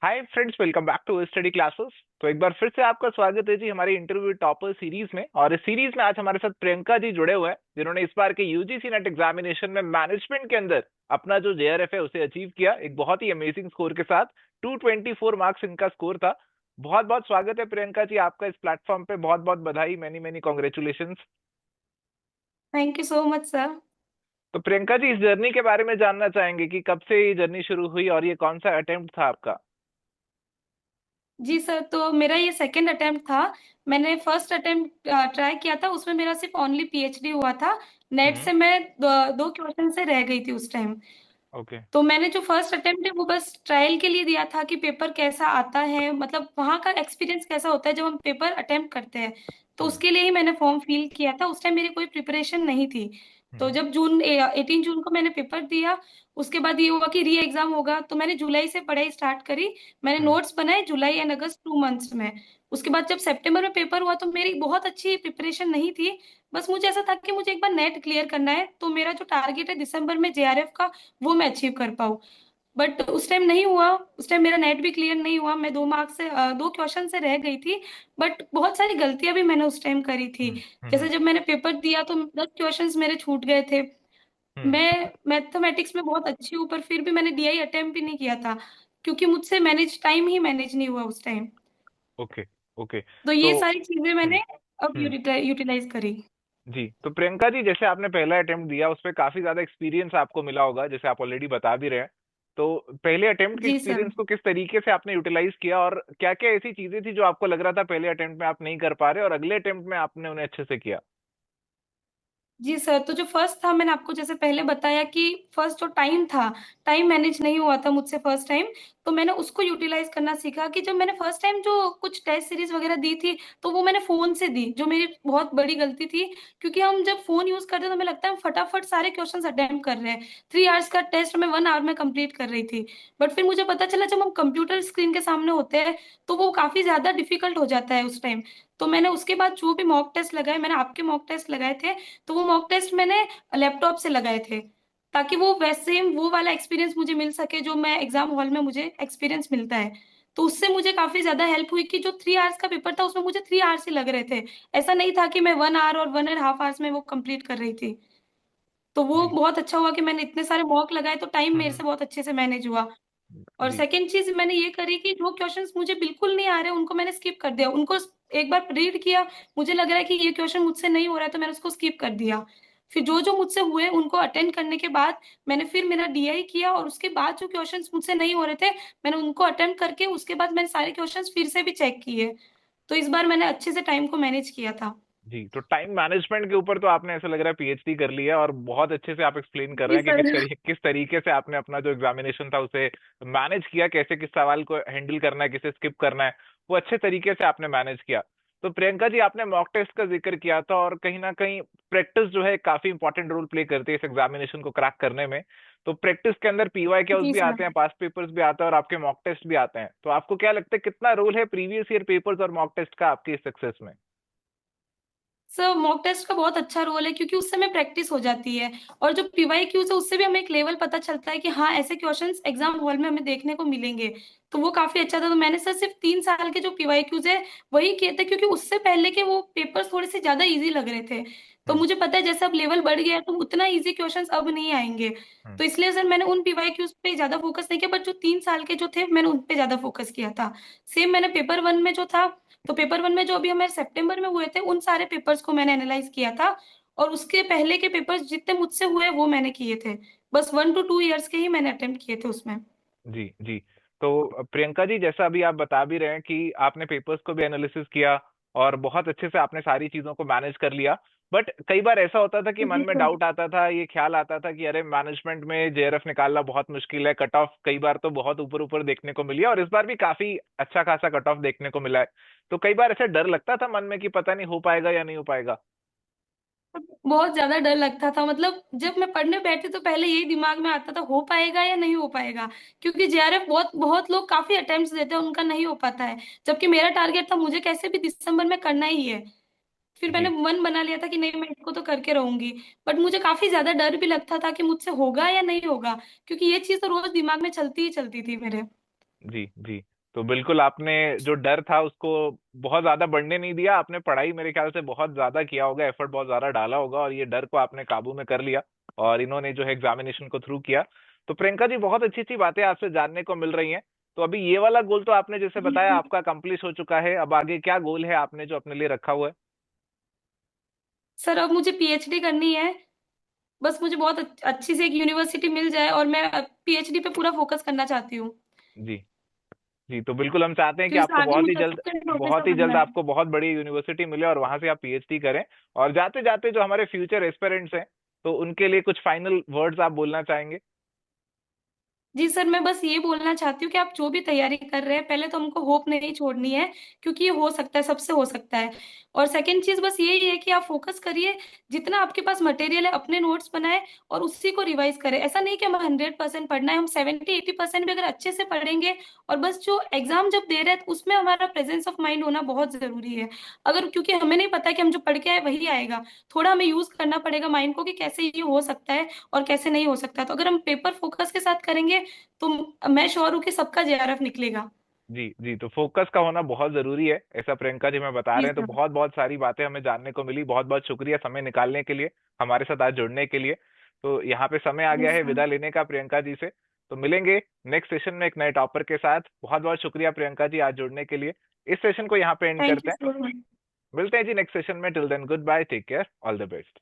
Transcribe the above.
Hi friends, welcome back to study classes. तो एक बार फिर से आपका स्वागत है जी हमारी इंटरव्यू टॉपर सीरीज में। और इस सीरीज में आज हमारे साथ प्रियंका जी जुड़े हुए हैं, जिन्होंने इस बार के यूजीसी नेट एग्जामिनेशन में मैनेजमेंट के अंदर अपना जो जेआरएफ है उसे अचीव किया, एक बहुत ही अमेजिंग स्कोर के साथ। 224 मार्क्स इनका स्कोर था। बहुत बहुत स्वागत है प्रियंका जी आपका इस प्लेटफॉर्म पे। बहुत बहुत बधाई, many many congratulation. Thank you so much sir. तो प्रियंका जी, इस जर्नी के बारे में जानना चाहेंगे कि कब से ये जर्नी शुरू हुई और ये कौन सा अटेम्प्ट था आपका। जी सर, तो मेरा ये सेकंड अटेम्प्ट था। मैंने फर्स्ट अटेम्प्ट ट्राई किया था, उसमें मेरा सिर्फ ओनली पीएचडी हुआ था। नेट हम्म। से मैं दो क्वेश्चन से रह गई थी उस टाइम। ओके। तो मैंने जो फर्स्ट अटेम्प्ट है वो बस ट्रायल के लिए दिया था कि पेपर कैसा आता है, मतलब वहाँ का एक्सपीरियंस कैसा होता है जब हम पेपर अटेम्प्ट करते हैं। तो हम्म। उसके लिए ही मैंने फॉर्म फिल किया था। उस टाइम मेरी कोई प्रिपरेशन नहीं थी। तो हम्म। जब जून 18 जून को मैंने पेपर दिया, उसके बाद ये हुआ कि री एग्जाम होगा, तो मैंने जुलाई से पढ़ाई स्टार्ट करी। मैंने हम्म। नोट्स बनाए जुलाई एंड अगस्त 2 मंथ्स में। उसके बाद जब सितंबर में पेपर हुआ तो मेरी बहुत अच्छी प्रिपरेशन नहीं थी। बस मुझे ऐसा था कि मुझे एक बार नेट क्लियर करना है, तो मेरा जो टारगेट है दिसंबर में जेआरएफ का, वो मैं अचीव कर पाऊँ। बट उस टाइम नहीं हुआ। उस टाइम मेरा नेट भी क्लियर नहीं हुआ, मैं 2 मार्क्स से 2 क्वेश्चन से रह गई थी। बट बहुत सारी गलतियां भी मैंने उस टाइम करी थी। हम्म। जैसे हम्म। जब मैंने पेपर दिया तो 10 क्वेश्चंस मेरे छूट गए थे। हम्म। मैं मैथमेटिक्स में बहुत अच्छी हूँ, पर फिर भी मैंने डीआई अटेम्प्ट भी नहीं किया था, क्योंकि मुझसे मैनेज टाइम ही मैनेज नहीं हुआ उस टाइम। ओके। ओके। तो तो ये सारी चीजें हम्म। मैंने अब हम्म। यूटिलाइज करी। जी, तो प्रियंका जी, जैसे आपने पहला अटेम्प्ट दिया उस पर काफी ज्यादा एक्सपीरियंस आपको मिला होगा, जैसे आप ऑलरेडी बता भी रहे हैं। तो पहले अटेम्प्ट के जी सर। एक्सपीरियंस को किस तरीके से आपने यूटिलाइज किया, और क्या क्या ऐसी चीजें थी जो आपको लग रहा था पहले अटेम्प्ट में आप नहीं कर पा रहे और अगले अटेम्प्ट में आपने उन्हें अच्छे से किया। जी सर, तो जो फर्स्ट था मैंने आपको जैसे पहले बताया कि फर्स्ट जो टाइम था, टाइम मैनेज नहीं हुआ था मुझसे फर्स्ट टाइम। तो मैंने उसको यूटिलाइज करना सीखा कि जब मैंने फर्स्ट टाइम जो कुछ टेस्ट सीरीज वगैरह दी थी, तो वो मैंने फोन से दी, जो मेरी बहुत बड़ी गलती थी। क्योंकि हम जब फोन यूज करते हैं तो हमें लगता है हम फटाफट सारे क्वेश्चन अटेम्प्ट कर रहे हैं। 3 आवर्स का टेस्ट मैं 1 आवर में कंप्लीट कर रही थी। बट फिर मुझे पता चला जब हम कंप्यूटर स्क्रीन के सामने होते हैं तो वो काफी ज्यादा डिफिकल्ट हो जाता है उस टाइम। तो मैंने उसके बाद जो भी मॉक टेस्ट लगाए, मैंने आपके मॉक टेस्ट लगाए थे, तो वो मॉक टेस्ट मैंने लैपटॉप से लगाए थे, ताकि वो वैसे वो वाला एक्सपीरियंस मुझे मिल सके जो मैं एग्जाम हॉल में मुझे एक्सपीरियंस मिलता है। तो उससे मुझे काफी ज्यादा हेल्प हुई कि जो 3 आवर्स का पेपर था उसमें मुझे 3 आवर्स ही लग रहे थे। ऐसा नहीं था कि मैं 1 आवर और 1.5 आवर्स में वो कंप्लीट कर रही थी। तो वो जी। बहुत अच्छा हुआ कि मैंने इतने सारे मॉक लगाए, तो टाइम मेरे हम्म। से बहुत अच्छे से मैनेज हुआ। और जी। सेकंड चीज मैंने ये करी कि जो क्वेश्चंस मुझे बिल्कुल नहीं आ रहे उनको मैंने स्किप कर दिया, उनको एक बार रीड किया, मुझे लग रहा है कि ये क्वेश्चन मुझसे नहीं हो रहा है तो मैंने उसको स्किप कर दिया। फिर जो जो मुझसे हुए उनको अटेंड करने के बाद मैंने फिर मेरा डीआई किया, और उसके बाद जो क्वेश्चंस मुझसे नहीं हो रहे थे मैंने उनको अटेम्प्ट करके उसके बाद मैंने सारे क्वेश्चंस फिर से भी चेक किए। तो इस बार मैंने अच्छे से टाइम को मैनेज किया था। जी, तो टाइम मैनेजमेंट के ऊपर तो आपने ऐसा लग रहा है पीएचडी कर लिया, और बहुत अच्छे से आप एक्सप्लेन कर रहे जी हैं कि सर। किस तरीके से आपने अपना जो एग्जामिनेशन था उसे मैनेज किया, कैसे किस सवाल को हैंडल करना है, किसे स्किप करना है, वो अच्छे तरीके से आपने मैनेज किया। तो प्रियंका जी, आपने मॉक टेस्ट का जिक्र किया था, और कहीं ना कहीं प्रैक्टिस जो है काफी इंपॉर्टेंट रोल प्ले करती है इस एग्जामिनेशन को क्रैक करने में। तो प्रैक्टिस के अंदर पीवाई क्यूज जी भी सर। आते हैं, पास्ट पेपर्स भी आते हैं, और आपके मॉक टेस्ट भी आते हैं। तो आपको क्या लगता है कितना रोल है प्रीवियस ईयर पेपर्स और मॉक टेस्ट का आपकी सक्सेस में। सर मॉक टेस्ट का बहुत अच्छा रोल है, क्योंकि उससे हमें प्रैक्टिस हो जाती है। और जो पीवाई क्यूज है उससे भी हमें एक लेवल पता चलता है कि हाँ ऐसे क्वेश्चंस एग्जाम हॉल में हमें देखने को मिलेंगे। तो वो काफी अच्छा था। तो मैंने सर सिर्फ 3 साल के जो पीवाई क्यूज है वही किए थे, क्योंकि उससे पहले के वो पेपर्स थोड़े से ज्यादा इजी लग रहे थे। तो हम्म। मुझे पता है जैसे अब लेवल बढ़ गया है तो उतना इजी क्वेश्चंस अब नहीं आएंगे। हम्म। तो इसलिए सर मैंने उन पीवाई क्यूज पे ज्यादा फोकस नहीं किया, बट जो 3 साल के जो थे मैंने उन पे ज्यादा फोकस किया था। सेम मैंने पेपर वन में जो था, तो पेपर वन में जो अभी हमारे सितंबर में हुए थे उन सारे पेपर्स को मैंने एनालाइज किया था। और उसके पहले के पेपर्स जितने मुझसे हुए वो मैंने किए थे। बस 1 to 2 इयर्स के ही मैंने अटेम्प्ट किए थे उसमें। जी। जी। तो प्रियंका जी, जैसा अभी आप बता भी रहे हैं कि आपने पेपर्स को भी एनालिसिस किया और बहुत अच्छे से आपने सारी चीजों को मैनेज कर लिया। बट कई बार ऐसा होता था कि मन जी में सर। डाउट आता था, ये ख्याल आता था कि अरे मैनेजमेंट में जेआरएफ निकालना बहुत मुश्किल है, कट ऑफ कई बार तो बहुत ऊपर ऊपर देखने को मिली है, और इस बार भी काफी अच्छा खासा कट ऑफ देखने को मिला है। तो कई बार ऐसा डर लगता था मन में कि पता नहीं हो पाएगा या नहीं हो पाएगा। बहुत ज्यादा डर लगता था, मतलब जब मैं पढ़ने बैठती तो पहले यही दिमाग में आता था हो पाएगा या नहीं हो पाएगा। क्योंकि जेआरएफ बहुत बहुत लोग काफी अटेम्प्ट्स देते हैं, उनका नहीं हो पाता है। जबकि मेरा टारगेट था मुझे कैसे भी दिसंबर में करना ही है। फिर मैंने जी। मन बना लिया था कि नहीं मैं इसको तो करके रहूंगी। बट मुझे काफी ज्यादा डर भी लगता था कि मुझसे होगा या नहीं होगा, क्योंकि ये चीज तो रोज दिमाग में चलती ही चलती थी मेरे। जी। जी। तो बिल्कुल आपने जो डर था उसको बहुत ज्यादा बढ़ने नहीं दिया। आपने पढ़ाई मेरे ख्याल से बहुत ज्यादा किया होगा, एफर्ट बहुत ज्यादा डाला होगा, और ये डर को आपने काबू में कर लिया और इन्होंने जो है एग्जामिनेशन को थ्रू किया। तो प्रियंका जी, बहुत अच्छी अच्छी बातें आपसे जानने को मिल रही हैं। तो अभी ये वाला गोल तो आपने जैसे जी बताया सर। आपका कंप्लीट हो चुका है, अब आगे क्या गोल है आपने जो अपने लिए रखा हुआ है? सर अब मुझे पीएचडी करनी है। बस मुझे बहुत अच्छी से एक यूनिवर्सिटी मिल जाए और मैं पीएचडी पे पूरा फोकस करना चाहती हूँ। जी। जी, तो बिल्कुल हम चाहते हैं कि तो इसे आपको आगे बहुत ही मुझे जल्द, असिस्टेंट बहुत प्रोफेसर ही बनना जल्द है। आपको बहुत बड़ी यूनिवर्सिटी मिले और वहां से आप पीएचडी करें। और जाते जाते जो हमारे फ्यूचर एस्पिरेंट्स हैं, तो उनके लिए कुछ फाइनल वर्ड्स आप बोलना चाहेंगे? जी सर, मैं बस ये बोलना चाहती हूँ कि आप जो भी तैयारी कर रहे हैं पहले तो हमको होप नहीं छोड़नी है, क्योंकि ये हो सकता है, सबसे हो सकता है। और सेकंड चीज बस यही है कि आप फोकस करिए, जितना आपके पास मटेरियल है अपने नोट्स बनाए और उसी को रिवाइज करें। ऐसा नहीं कि हमें 100% पढ़ना है, हम 70-80% भी अगर अच्छे से पढ़ेंगे और बस जो एग्जाम जब दे रहे हैं तो उसमें हमारा प्रेजेंस ऑफ माइंड होना बहुत जरूरी है। अगर क्योंकि हमें नहीं पता कि हम जो पढ़ के आए वही आएगा, थोड़ा हमें यूज करना पड़ेगा माइंड को कि कैसे ये हो सकता है और कैसे नहीं हो सकता। तो अगर हम पेपर फोकस के साथ करेंगे तो मैं श्योर हूँ कि सबका जेआरएफ निकलेगा। जी जी, तो फोकस का होना बहुत जरूरी है, ऐसा प्रियंका जी मैं बता जी रहे हैं। तो सर। बहुत बहुत सारी बातें हमें जानने को मिली। बहुत बहुत शुक्रिया समय निकालने के लिए, हमारे साथ आज जुड़ने के लिए। तो यहाँ पे समय आ जी गया है सर। विदा लेने का प्रियंका जी से। तो मिलेंगे नेक्स्ट सेशन में एक नए टॉपर के साथ। बहुत बहुत शुक्रिया प्रियंका जी आज जुड़ने के लिए। इस सेशन को यहाँ पे एंड थैंक करते यू हैं। So much. मिलते हैं जी नेक्स्ट सेशन में। Till then goodbye, take care, all the best.